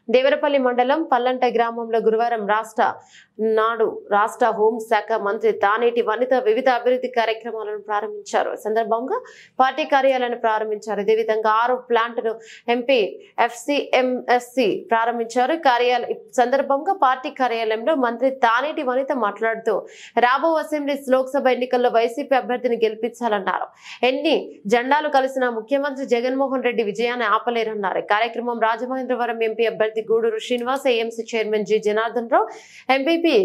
దేవరపల్లి మండలం పల్లంట గ్రామంలో గురువారం రాష్ట్ర హోం శాఖ మంత్రి తానేటి వనిత వివిధ అభివృద్ధి కార్యక్రమాలను ప్రారంభించారు. సందర్భంగా పార్టీ కార్యాలయాన్ని ప్రారంభించారు. ఇదేవిధంగా 6 ప్లాంట్ను ఎంపీ FCMSC ప్రారంభించారు. సందర్భంగా పార్టీ కార్యాలయంలో మంత్రి తానేటి వనిత మాట్లాడుతూ రాబో అసెంబ్లీ లోక్సభ ఎన్నికల్లో వైసీపీ అభ్యర్థిని గెలిపించాలన్నారు. ఎన్ని జెండాలు కలిసిన ముఖ్యమంత్రి జగన్మోహన్ రెడ్డి విజయాన్ని ఆపలేరన్నారు. కార్యక్రమం రాజమహేంద్రవరం ఎంపీ అభ్యర్థి Guduru Srinivas, AMC chairman G Janardhan Rao, MPP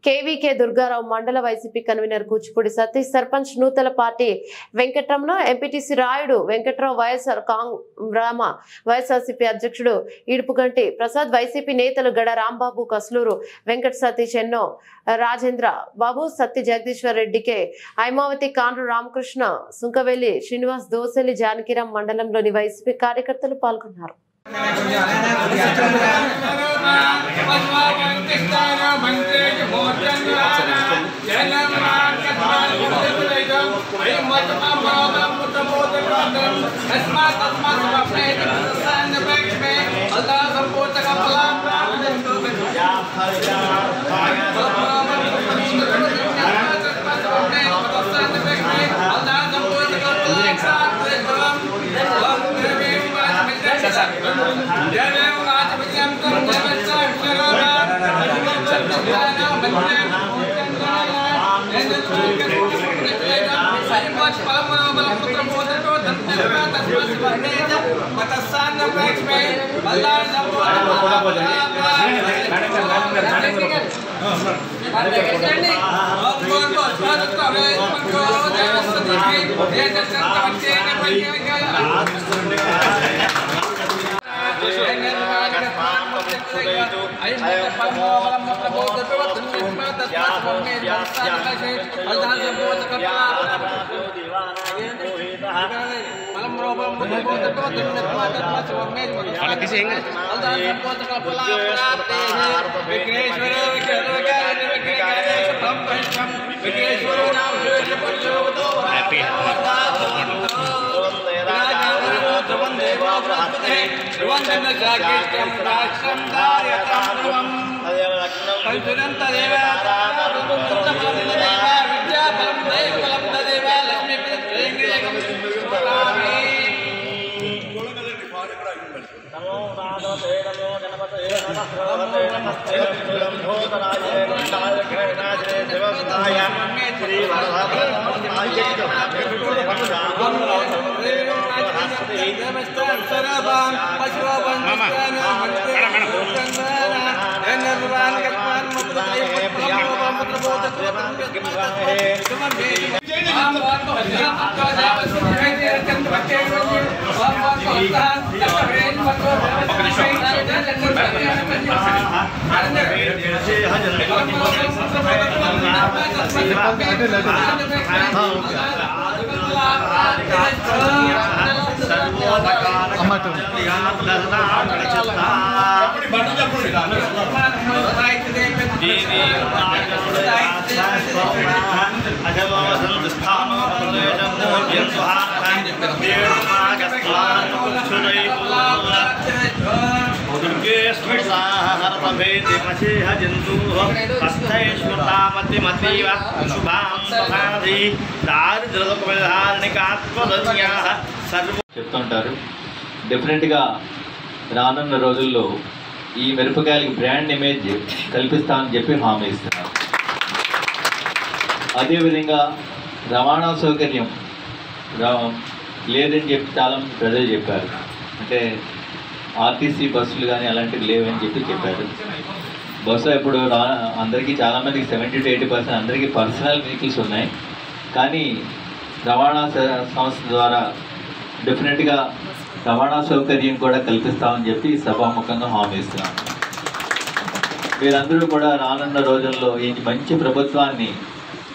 KVK Durgarao, మండల YCP convener Kuchipudi Satish, sarpanch Nutala party Venkataramana, MPTC Rayudu Venkatrao, YSRCP అధ్యక్షుడు ఈడుపుగంటి ప్రసాద్, వైసీపీ నేతలు గడ రాంబాబు, కస్లూరు వెంకట సతీష్, ఎన్నో రాజేంద్ర బాబు, సత్తి జగదీశ్వర్ రెడ్డికే, హైమావతి, కాండ్రు రామకృష్ణ, సుంకవెల్లి శ్రీనివాస్, దోసెల్లి జానకిరాం మండలంలోని వైసీపీ కార్యకర్తలు పాల్గొన్నారు. చెప్తుంటారు. డెఫినెట్గా రానున్న రోజుల్లో ఈ మిరపకాయలకి బ్రాండ్ ఇమేజ్ కల్పిస్తామని చెప్పి హామీ ఇస్తున్నారు. అదేవిధంగా రవాణా సౌకర్యం లేదని చెప్పి చాలా ప్రజలు చెప్పారు. అంటే RTC బస్సులు కానీ అలాంటివి లేవని చెప్పారు. బహుశా ఇప్పుడు అందరికీ చాలామందికి 70 to 80% అందరికీ పర్సనల్ వెహికల్స్ ఉన్నాయి. కానీ రవాణా సంస్థ ద్వారా డెఫినెట్గా రవాణా సౌకర్యం కూడా కల్పిస్తామని చెప్పి సభాముఖంగా హామీ ఇస్తున్నాను. మీరందరూ కూడా రానున్న రోజుల్లో ఈ మంచి ప్రభుత్వాన్ని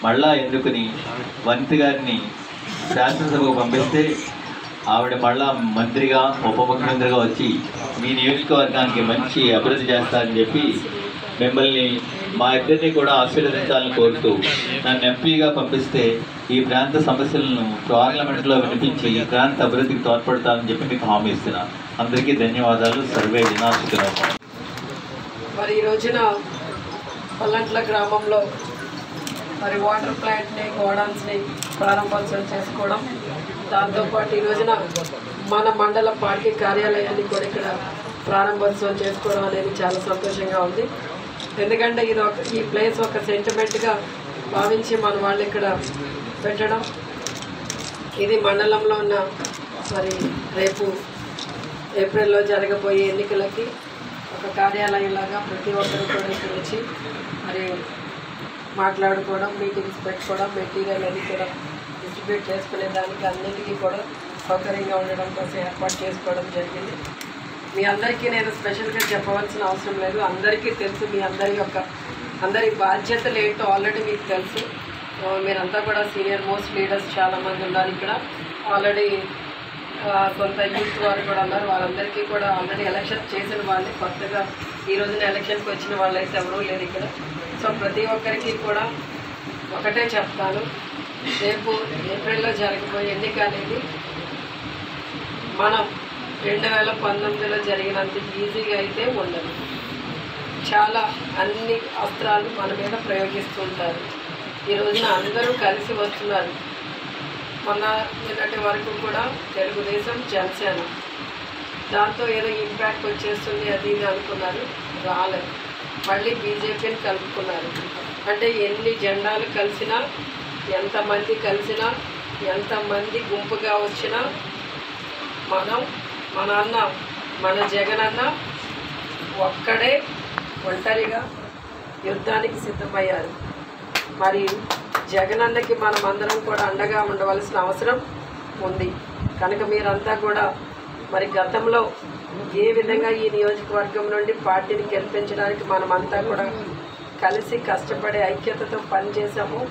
మళ్ళా ఎన్నుకుని వనిత గారిని శాసనసభకు పంపిస్తే ఆవిడ మళ్ళా మంత్రిగా ఉప ముఖ్యమంత్రిగా వచ్చి మీ నియోజకవర్గానికి మంచి అభివృద్ధి చేస్తారని చెప్పి మిమ్మల్ని మా ఇద్దరిని కూడా ఆశీర్వదించాలని కోరుతూ నన్ను ఎంపీగా పంపిస్తే ఈ ప్రాంత సమస్యలను పార్లమెంట్లో వినిపించి ఈ ప్రాంత అభివృద్ధికి తోడ్పడతానని చెప్పి మీకు హామీ ఇస్తున్నాను. అందరికీ ధన్యవాదాలు. సర్వే జనాసుకున్నాం. మరి ఈ రోజున పల్లంట్ల గ్రామంలో మరి వాటర్ ప్లాంట్ని గోడౌన్స్ని ప్రారంభోత్సవం చేసుకోవడం, దాంతోపాటు ఈ రోజున మన మండల పార్టీ కార్యాలయాన్ని కూడా ఇక్కడ ప్రారంభోత్సవం చేసుకోవడం అనేది చాలా సంతోషంగా ఉంది. ఎందుకంటే ఈ ప్లేస్ ఒక సెంటిమెంట్గా భావించి మన వాళ్ళు ఇక్కడ పెట్టడం, ఇది మండలంలో ఉన్న మరి రేపు ఏప్రిల్లో జరగబోయే ఎన్నికలకి ఒక కార్యాలయంలాగా ప్రతి ఒక్కరు కూడా ఇక్కడ వచ్చి మరి మాట్లాడుకోవడం, మీటింగ్స్ పెట్టుకోవడం, మెటీరియల్ అది కూడా డిస్ట్రిబ్యూట్ చేసుకునే దానికి అన్నింటికీ కూడా సౌకర్యంగా ఉండడం కోసం ఏర్పాటు చేసుకోవడం జరిగింది. మీ అందరికీ నేను స్పెషల్గా చెప్పవలసిన అవసరం లేదు, అందరికీ తెలుసు. మీ అందరి బాధ్యతలు ఏంటో ఆల్రెడీ మీకు తెలుసు. మీరంతా కూడా సీనియర్ మోస్ట్ లీడర్స్ చాలామంది ఉన్నారు ఇక్కడ. ఆల్రెడీ కొంత యూత్ వారు కూడా ఉన్నారు. వాళ్ళందరికీ కూడా ఆల్రెడీ ఎలక్షన్ చేసిన వాళ్ళు, కొత్తగా ఈ రోజున ఎలక్షన్కి వచ్చిన వాళ్ళు అయితే ఎవరూ లేరు ఇక్కడ. సో ప్రతి ఒక్కరికి కూడా ఒకటే చెప్తాను, రేపు ఏప్రిల్లో జరగబోయే ఎన్నిక అనేది మనం 2019లో జరిగినంత ఈజీగా అయితే ఉండదు. చాలా అన్ని అస్త్రాలు మన మీద ప్రయోగిస్తూ ఉంటారు. ఈ రోజున అందరూ కలిసి వస్తున్నారు. నిన్నటి వరకు కూడా తెలుగుదేశం, జనసేన, దాంతో ఏదో ఇంపాక్ట్ వచ్చేస్తుంది అది ఇది అనుకున్నారు, రాలేదు. మళ్ళీ బీజేపీని కలుపుకున్నారు. అంటే ఎన్ని జెండాలు కలిసినా, ఎంతమంది కలిసినా, ఎంతమంది గుంపుగా వచ్చినా మన జగనన్న ఒక్కడే ఒంటరిగా యుద్ధానికి సిద్ధమయ్యారు. మరి జగనన్నకి మనం అందరం కూడా అండగా ఉండవలసిన అవసరం ఉంది. కనుక మీరంతా కూడా మరి గతంలో ఏ విధంగా ఈ నియోజకవర్గం నుండి పార్టీని గెలిపించడానికి మనమంతా కూడా కలిసి కష్టపడే ఐక్యతతో పనిచేసాము.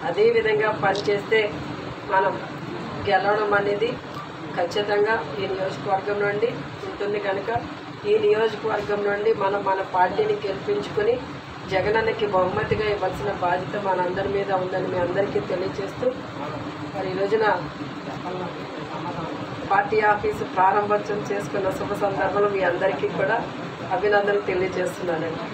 అదేవిధంగా పనిచేస్తే మనం గెలవడం అనేది ఖచ్చితంగా ఈ నియోజకవర్గం నుండి ఉంటుంది. కనుక ఈ నియోజకవర్గం నుండి మన పార్టీని గెలిపించుకొని జగనన్నకి బహుమతిగా ఇవ్వాల్సిన బాధ్యత మనందరి మీద ఉందని మీ అందరికీ తెలియజేస్తూ, మరి ఈ రోజున పార్టీ ఆఫీసు ప్రారంభోత్సవం చేసుకున్న శుభ సందర్భంలో మీ అందరికీ కూడా అభినందనలు తెలియజేస్తున్నానండి.